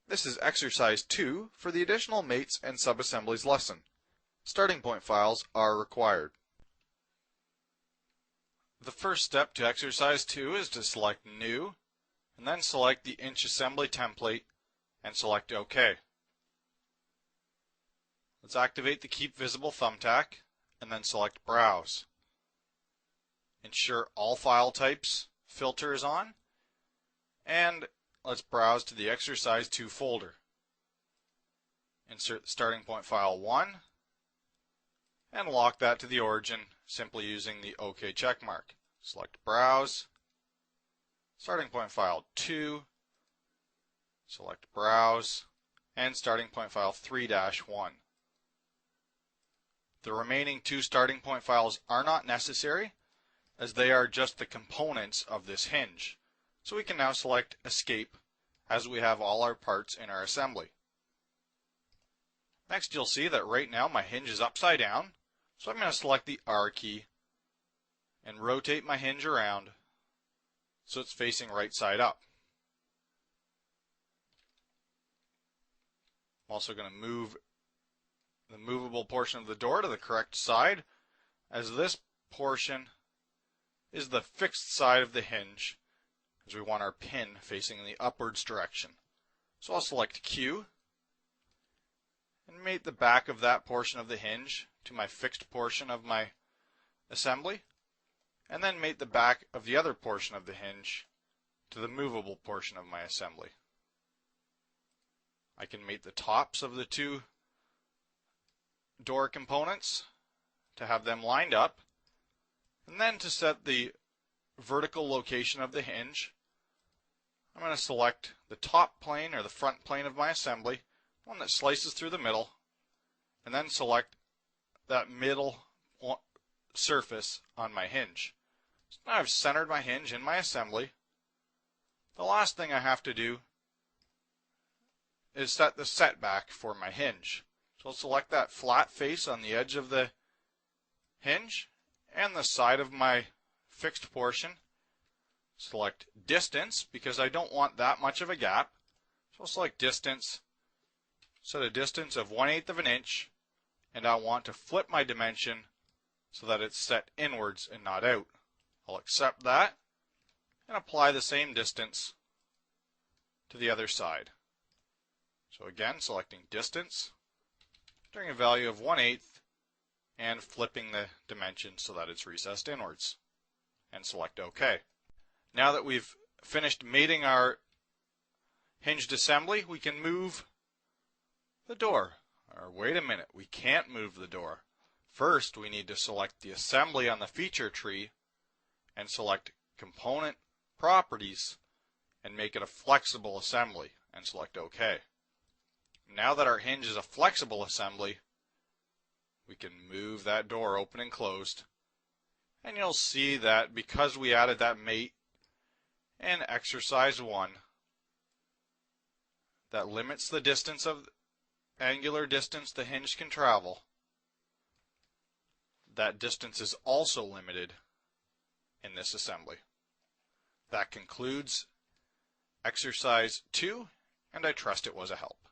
This is exercise 2 for the additional mates and sub-assemblies lesson. Starting point files are required. The first step to exercise 2 is to select New, and then select the inch assembly template and select OK. Let's activate the Keep Visible thumbtack and then select Browse. Ensure all file types filter is on, and let's browse to the exercise 2 folder. Insert the starting point file 1 and lock that to the origin simply using the OK check mark. Select Browse, starting point file 2, select Browse, and starting point file 3-1. The remaining 2 starting point files are not necessary, as they are just the components of this hinge. So we can now select Escape, as we have all our parts in our assembly. Next, you'll see that right now my hinge is upside down, so I'm going to select the R key and rotate my hinge around so it's facing right side up. I'm also going to move the movable portion of the door to the correct side, as this portion is the fixed side of the hinge, as we want our pin facing in the upwards direction. So I'll select Q and mate the back of that portion of the hinge to my fixed portion of my assembly, and then mate the back of the other portion of the hinge to the movable portion of my assembly. I can mate the tops of the 2 door components to have them lined up, and then to set the vertical location of the hinge, I'm going to select the top plane or the front plane of my assembly, one that slices through the middle, and then select that middle surface on my hinge. So now I've centered my hinge in my assembly. The last thing I have to do is set the setback for my hinge. So I'll select that flat face on the edge of the hinge and the side of my fixed portion. Select Distance because I don't want that much of a gap. So I'll select Distance, set a distance of 1/8 of an inch, and I want to flip my dimension so that it's set inwards and not out. I'll accept that and apply the same distance to the other side. So again, selecting Distance, entering a value of 1/8, and flipping the dimension so that it's recessed inwards, and select OK. Now that we've finished mating our hinged assembly, we can move the door. Or wait a minute, we can't move the door. First, we need to select the assembly on the feature tree and select Component Properties and make it a flexible assembly and select OK. Now that our hinge is a flexible assembly, we can move that door open and closed, and you'll see that because we added that mate in exercise 1, that limits the distance of angular distance the hinge can travel. That distance is also limited in this assembly. That concludes exercise 2, and I trust it was a help.